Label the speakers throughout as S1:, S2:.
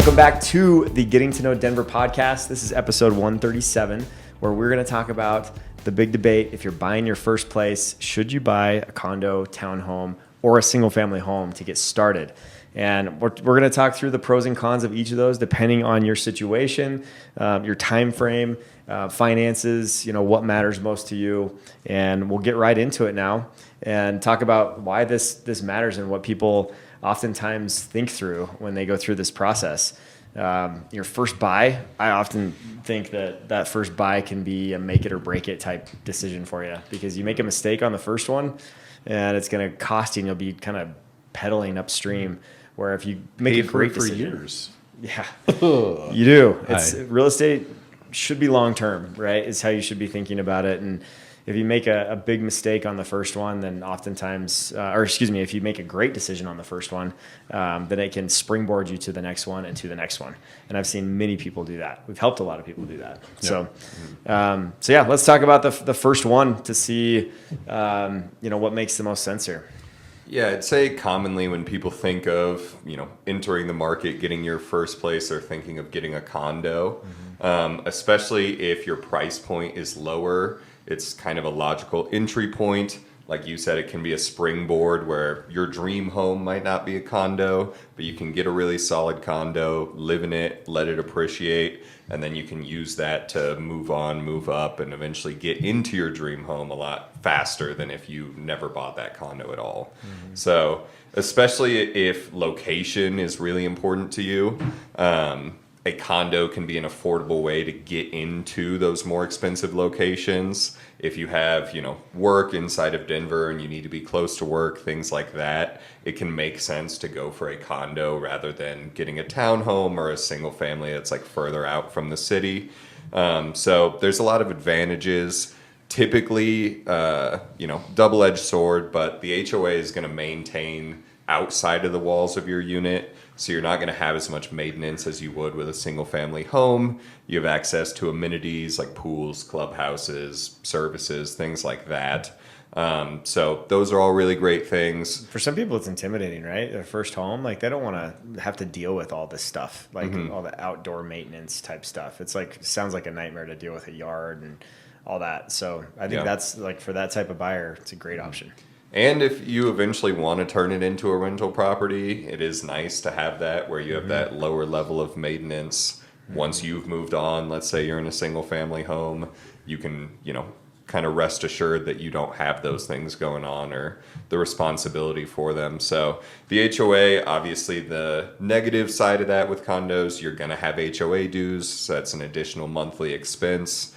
S1: Welcome back to the Getting to Know Denver podcast. This is episode 137, where we're going to talk about the big debate. If you're buying your first place, should you buy a condo, townhome, or a single family home to get started? And we're going to talk through the pros and cons of each of those, depending on your situation, your time frame, finances, what matters most to you. And we'll get right into it now and talk about why this matters and what people oftentimes think through when they go through this process. Your first buy, I often think that first buy can be a make it or break it type decision for you, because you make a mistake on the first one and it's going to cost you, and you'll be kind of pedaling upstream. Where if you make a great decision,
S2: years.
S1: Yeah, you do. Real estate should be long-term, right? Is how you should be thinking about it. And if you make a big mistake on the first one, then oftentimes, if you make a great decision on the first one, then it can springboard you to the next one and to the next one. And I've seen many people do that. We've helped a lot of people do that. Yep. So let's talk about the first one to see, what makes the most sense here.
S2: Yeah, I'd say commonly when people think of, entering the market, getting your first place, they're thinking of getting a condo, especially if your price point is lower. It's kind of a logical entry point. Like you said, it can be a springboard where your dream home might not be a condo, but you can get a really solid condo, live in it, let it appreciate, and then you can use that to move on, move up, and eventually get into your dream home a lot faster than if you never bought that condo at all. Mm-hmm. So especially if location is really important to you, a condo can be an affordable way to get into those more expensive locations. If you have, work inside of Denver and you need to be close to work, things like that, it can make sense to go for a condo rather than getting a townhome or a single family that's like further out from the city. So there's a lot of advantages. Typically, double-edged sword, but the HOA is going to maintain outside of the walls of your unit. So you're not going to have as much maintenance as you would with a single family home. You have access to amenities like pools, clubhouses, services, things like that. So those are all really great things.
S1: For some people, it's intimidating, right? Their first home, like they don't want to have to deal with all this stuff, like all the outdoor maintenance type stuff. It's like, sounds like a nightmare to deal with a yard and all that. So I think that's like, for that type of buyer, it's a great option.
S2: And if you eventually want to turn it into a rental property, it is nice to have that where you have that lower level of maintenance. Once you've moved on, let's say you're in a single family home, you can, kind of rest assured that you don't have those things going on or the responsibility for them. So the HOA, obviously the negative side of that with condos, you're going to have HOA dues. So that's an additional monthly expense.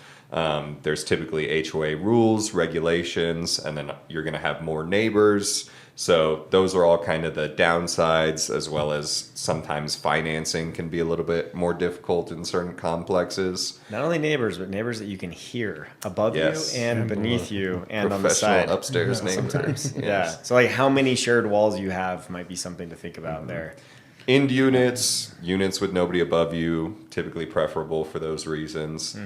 S2: There's typically HOA rules, regulations, and then you're going to have more neighbors. So those are all kind of the downsides, as well as sometimes financing can be a little bit more difficult in certain complexes.
S1: Not only neighbors, but neighbors that you can hear above you and beneath you and on the side.
S2: Professional upstairs neighbors.
S1: Sometimes. Yeah. So like how many shared walls you have might be something to think about there.
S2: End units with nobody above you, typically preferable for those reasons.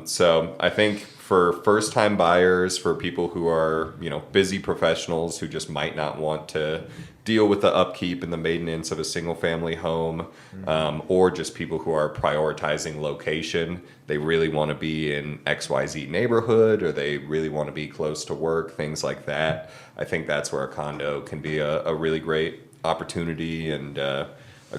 S2: So I think for first-time buyers, for people who are, busy professionals who just might not want to deal with the upkeep and the maintenance of a single-family home, or just people who are prioritizing location, they really want to be in XYZ neighborhood, or they really want to be close to work, things like that. I think that's where a condo can be a really great opportunity and a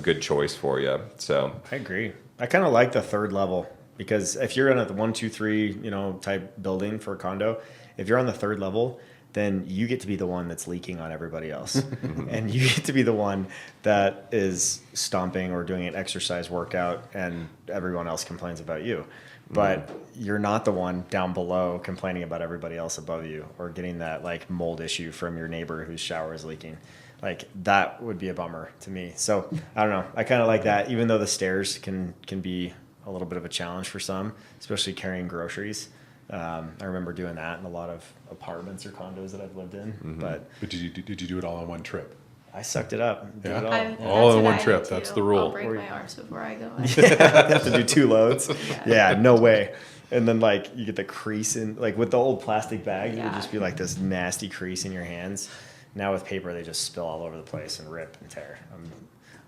S2: good choice for you. So
S1: I agree. I kind of like the third level, because if you're in a 1, 2, 3, type building for a condo, if you're on the third level, then you get to be the one that's leaking on everybody else. And you get to be the one that is stomping or doing an exercise workout and everyone else complains about you. But you're not the one down below complaining about everybody else above you, or getting that like mold issue from your neighbor whose shower is leaking. Like that would be a bummer to me. So I don't know. I kind of like that, even though the stairs can be a little bit of a challenge for some, especially carrying groceries. I remember doing that in a lot of apartments or condos that I've lived in. But
S3: did you do it all on one trip?
S1: I sucked it up. Did it
S3: all in one trip. That's the rule.
S4: I'll break my arms before I go in.
S1: You have to do 2 loads. Yeah, no way. And then like you get the crease in, like with the old plastic bags, it would just be like this nasty crease in your hands. Now with paper, they just spill all over the place and rip and tear.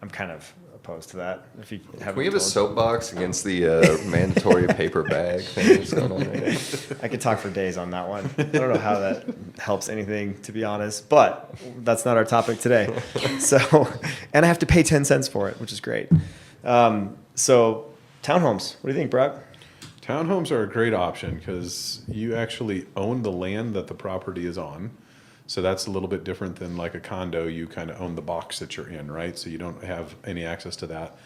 S1: I'm kind of opposed to that. If you
S2: Can we have a soapbox against the mandatory paper bag thing that's going on right now?
S1: I could talk for days on that one. I don't know how that helps anything, to be honest, but that's not our topic today. So, and I have to pay 10 cents for it, which is great. So townhomes, what do you think, Brock?
S3: Townhomes are a great option because you actually own the land that the property is on. So that's a little bit different than like a condo. You kind of own the box that you're in, right? So you don't have any access to that.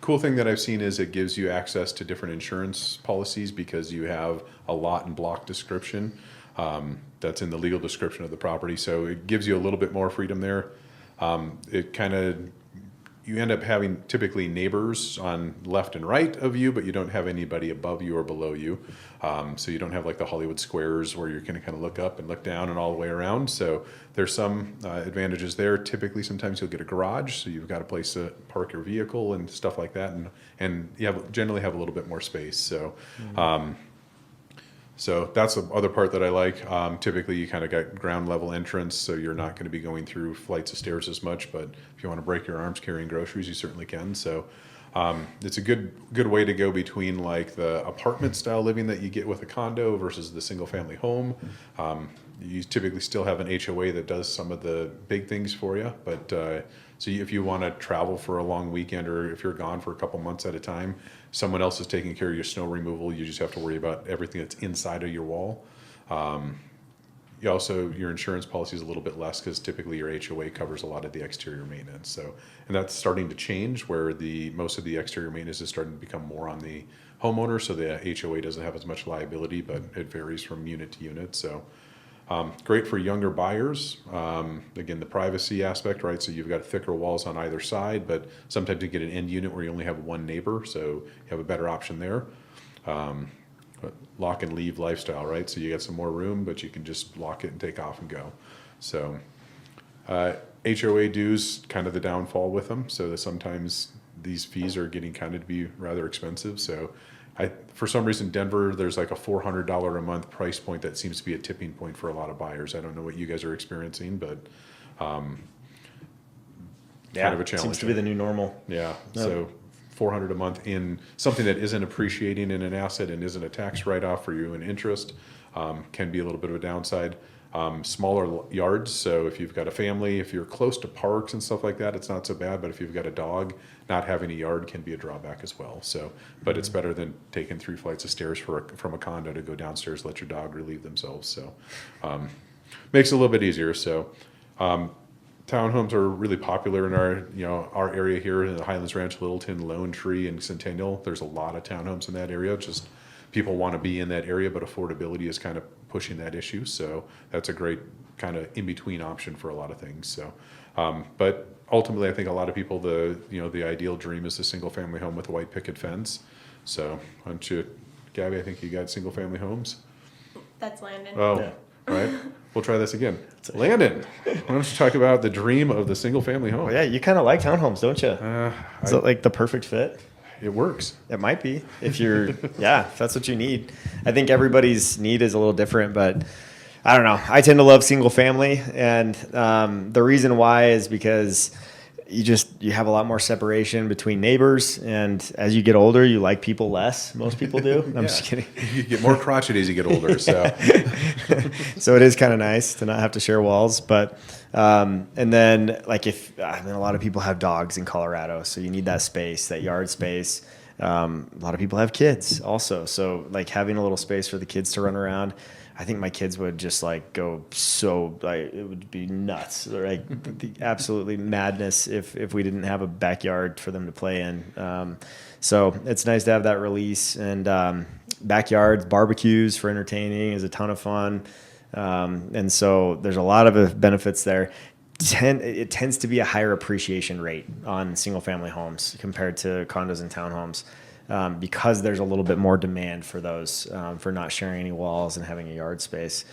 S3: Cool thing that I've seen is it gives you access to different insurance policies because you have a lot and block description that's in the legal description of the property. So it gives you a little bit more freedom there. You end up having typically neighbors on left and right of you, but you don't have anybody above you or below you. So you don't have like the Hollywood squares where you're going to kind of look up and look down and all the way around. So there's some advantages there. Typically, sometimes you'll get a garage, so you've got a place to park your vehicle and stuff like that, and you generally have a little bit more space. So. So that's the other part that I like. Typically, you kind of got ground level entrance, so you're not going to be going through flights of stairs as much. But if you want to break your arms carrying groceries, you certainly can. So it's a good way to go between like the apartment style living that you get with a condo versus the single family home. You typically still have an HOA that does some of the big things for you, but so if you want to travel for a long weekend or if you're gone for a couple months at a time, someone else is taking care of your snow removal. You just have to worry about everything that's inside of your wall. Your insurance policy is a little bit less because typically your HOA covers a lot of the exterior maintenance. So, and that's starting to change where most of the exterior maintenance is starting to become more on the homeowner. So the HOA doesn't have as much liability, but it varies from unit to unit. So. Great for younger buyers. Again, the privacy aspect, right? So you've got thicker walls on either side, but sometimes you get an end unit where you only have one neighbor, so you have a better option there. Lock and leave lifestyle, right? So you got some more room, but you can just lock it and take off and go. So HOA dues, kind of the downfall with them. So that sometimes these fees are getting kind of to be rather expensive. So for some reason, Denver, there's like a $400 a month price point that seems to be a tipping point for a lot of buyers. I don't know what you guys are experiencing, but kind of a challenge.
S1: Seems to be the new normal.
S3: Yeah. So $400 a month in something that isn't appreciating in an asset and isn't a tax write-off for you in interest can be a little bit of a downside. Smaller yards, so if you've got a family, if you're close to parks and stuff like that, it's not so bad. But if you've got a dog, not having a yard can be a drawback as well. So, but it's better than taking 3 flights of stairs from a condo to go downstairs, let your dog relieve themselves. So, makes it a little bit easier. So, townhomes are really popular in our area here in the Highlands Ranch, Littleton, Lone Tree, and Centennial. There's a lot of townhomes in that area. Just people want to be in that area, but affordability is kind of pushing that issue. So that's a great kind of in-between option for a lot of things. So, but ultimately, I think a lot of people, the ideal dream is a single-family home with a white picket fence. So, why don't you, Gabby? I think you got single-family homes.
S4: That's Landon.
S3: Oh,
S1: Yeah.
S3: Right. We'll try this again. Landon, why don't you talk about the dream of the single-family home?
S1: Well, yeah, you kind of like townhomes, don't you? Is it like the perfect fit?
S3: It works.
S1: It might be if you're, if that's what you need. I think everybody's need is a little different, but I don't know. I tend to love single family, and the reason why is because you have a lot more separation between neighbors, and as you get older, you like people less. Most people do. I'm just kidding.
S3: You get more crotchety as you get older. So,
S1: so it is kind of nice to not have to share walls, but. And then like a lot of people have dogs in Colorado, so you need that space, that yard space. A lot of people have kids also. So like having a little space for the kids to run around, I think my kids would just like go it would be nuts, like the absolutely madness if we didn't have a backyard for them to play in. So it's nice to have that release, and backyards, barbecues for entertaining is a ton of fun. And so there's a lot of benefits there. It tends to be a higher appreciation rate on single family homes compared to condos and townhomes, because there's a little bit more demand for those, for not sharing any walls and having a yard space.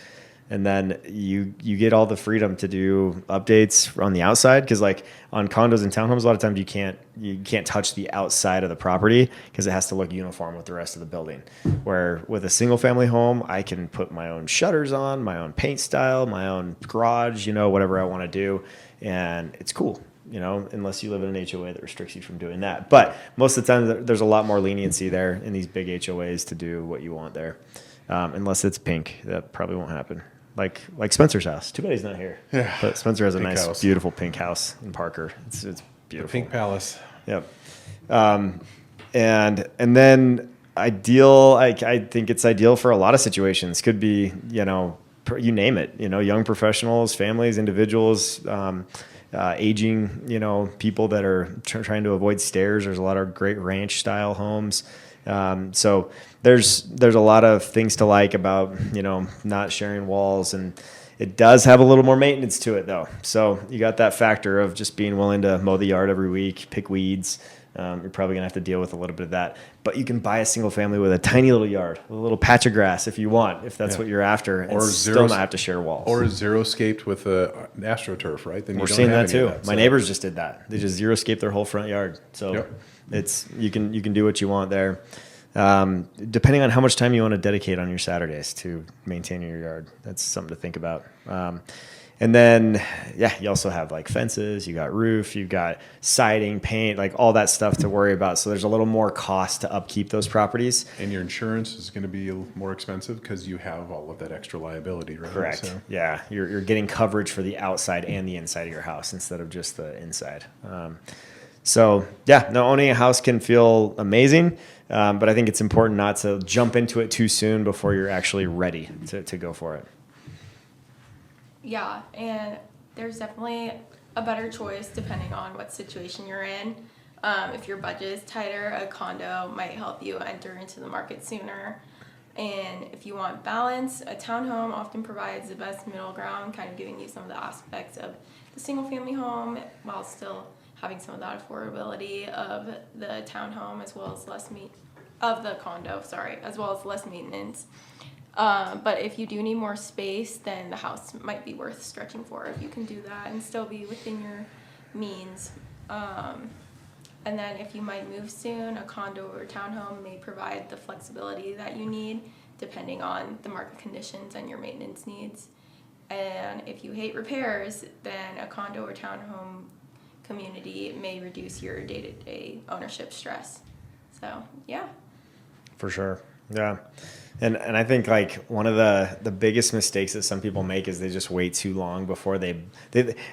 S1: And then you get all the freedom to do updates on the outside, because like on condos and townhomes, a lot of times you can't touch the outside of the property because it has to look uniform with the rest of the building. Where with a single family home, I can put my own shutters on, my own paint style, my own garage, whatever I want to do, and it's cool. unless you live in an HOA that restricts you from doing that. But most of the time, there's a lot more leniency there in these big HOAs to do what you want there. Unless it's pink, that probably won't happen. Like Spencer's house. Too bad he's not here.
S3: Yeah.
S1: But Spencer has a
S3: Pink
S1: nice,
S3: house.
S1: beautiful pink house in Parker. It's
S3: The
S1: beautiful.
S3: Pink Palace.
S1: Yep. And then ideal, I think it's ideal for a lot of situations. Could be, you name it, young professionals, families, individuals, aging, people that are trying to avoid stairs. There's a lot of great ranch style homes. So there's a lot of things to like about, not sharing walls, and it does have a little more maintenance to it though. So you got that factor of just being willing to mow the yard every week, pick weeds. You're probably gonna have to deal with a little bit of that, but you can buy a single family with a tiny little yard, with a little patch of grass if you want, if that's what you're after, and
S3: Or
S1: still not have to share walls.
S3: Or zero-scaped with AstroTurf, right? Then
S1: We're
S3: you don't
S1: seeing
S3: have
S1: that
S3: any
S1: too.
S3: of that,
S1: My
S3: so-
S1: neighbors just did that. They just zero-scaped their whole front yard. So
S3: Yep.
S1: it's you can do what you want there, depending on how much time you want to dedicate on your Saturdays to maintaining your yard. That's something to think about. And then, you also have like fences, you got roof, you got siding, paint, like all that stuff to worry about. So there's a little more cost to upkeep those properties.
S3: And your insurance is going to be more expensive because you have all of that extra liability, right?
S1: Correct.
S3: So,
S1: Yeah, you're getting coverage for the outside and the inside of your house instead of just the inside. Owning a house can feel amazing, but I think it's important not to jump into it too soon before you're actually ready to go for it.
S4: Yeah, and there's definitely a better choice depending on what situation you're in. If your budget is tighter, a condo might help you enter into the market sooner. And if you want balance, a townhome often provides the best middle ground, kind of giving you some of the aspects of the single family home while still having some of that affordability of the townhome, as well as less maintenance. But if you do need more space, then the house might be worth stretching for if you can do that and still be within your means. And then if you might move soon, a condo or townhome may provide the flexibility that you need depending on the market conditions and your maintenance needs. And if you hate repairs, then a condo or townhome community may reduce your day-to-day ownership stress. So, yeah.
S1: For sure. Yeah. And I think like one of the biggest mistakes that some people make is they just wait too long before they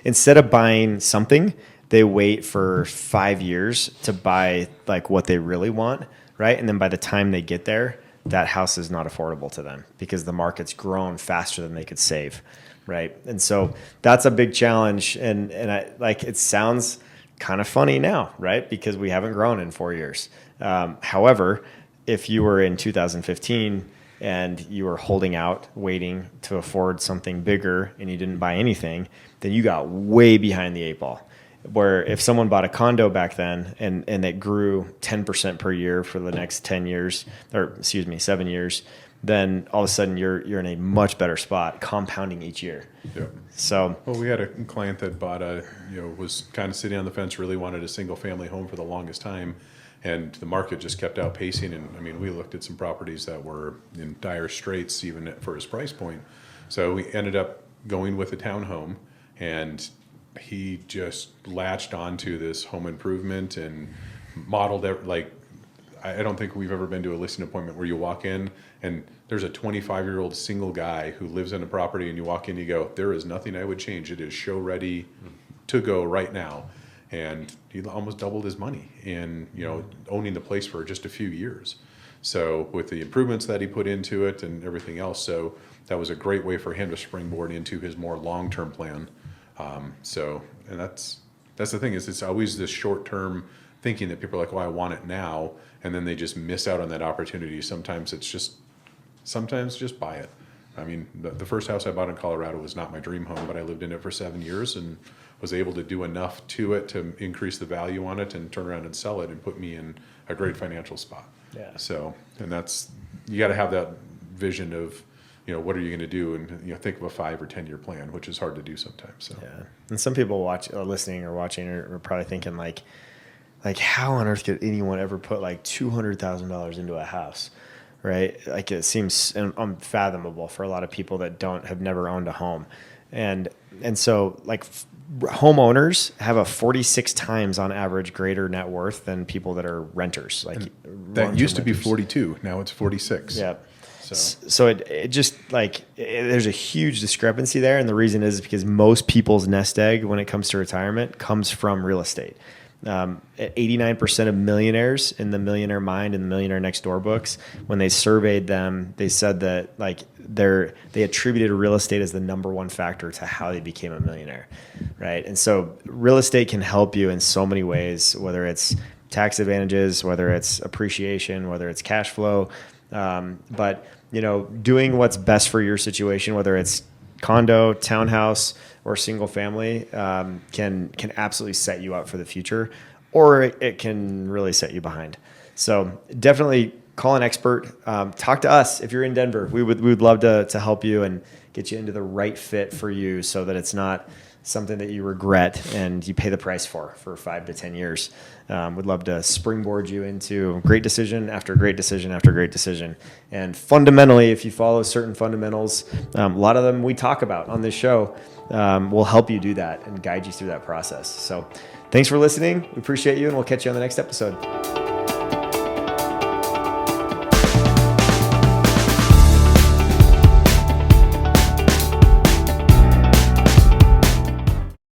S1: instead of buying something, they wait for 5 years to buy like what they really want, right? And then by the time they get there, that house is not affordable to them because the market's grown faster than they could save, right? And so that's a big challenge. And I like it sounds kind of funny now, right? Because we haven't grown in 4 years. However, if you were in 2015 and you were holding out, waiting to afford something bigger and you didn't buy anything, then you got way behind the eight ball. Where if someone bought a condo back then and it grew 10% per year for the next 10 years, 7 years, then all of a sudden you're in a much better spot, compounding each year.
S3: yeah.
S1: So,
S3: Well, we had a client that bought was kind of sitting on the fence, really wanted a single family home for the longest time. And the market just kept outpacing. And I mean, we looked at some properties that were in dire straits, even for his price point. So we ended up going with a townhome, and he just latched onto this home improvement and modeled it like, I don't think we've ever been to a listing appointment where you walk in and there's a 25-year-old single guy who lives in a property, and you walk in, you go, there is nothing I would change. It is show ready to go right now. And he almost doubled his money in, owning the place for just a few years. So with the improvements that he put into it and everything else, so that was a great way for him to springboard into his more long-term plan. And that's the thing, is it's always this short-term thinking that people are like, well, I want it now, and then they just miss out on that opportunity. Sometimes just buy it. I mean, the first house I bought in Colorado was not my dream home, but I lived in it for 7 years and was able to do enough to it to increase the value on it and turn around and sell it and put me in a great financial spot.
S1: Yeah.
S3: So, and you got to have that vision of, what are you going to do, and think of a 5 or 10 year plan, which is hard to do sometimes. So.
S1: yeah. And some people listening or watching are probably thinking like how on earth could anyone ever put like $200,000 into a house, right? Like it seems unfathomable for a lot of people that have never owned a home. And so like homeowners have a 46 times on average greater net worth than people that are renters. Like
S3: That used to be
S1: renters.
S3: 42. Now it's 46.
S1: Yeah.
S3: So
S1: So it just like there's a huge discrepancy there, and the reason is because most people's nest egg when it comes to retirement comes from real estate. 89% of millionaires in the Millionaire Mind and the Millionaire Next Door books, when they surveyed them, they said that like they attributed real estate as the number one factor to how they became a millionaire, right? And so real estate can help you in so many ways, whether it's tax advantages, whether it's appreciation, whether it's cash flow, but doing what's best for your situation, whether it's condo, townhouse, or single family, can absolutely set you up for the future, or it can really set you behind. So definitely call an expert. Talk to us if you're in Denver. We would love to help you and get you into the right fit for you, so that it's not something that you regret and you pay the price for 5 to 10 years. Would love to springboard you into great decision after great decision after great decision. And fundamentally, if you follow certain fundamentals, a lot of them we talk about on this show, will help you do that and guide you through that process. So thanks for listening. We appreciate you, and we'll catch you on the next episode.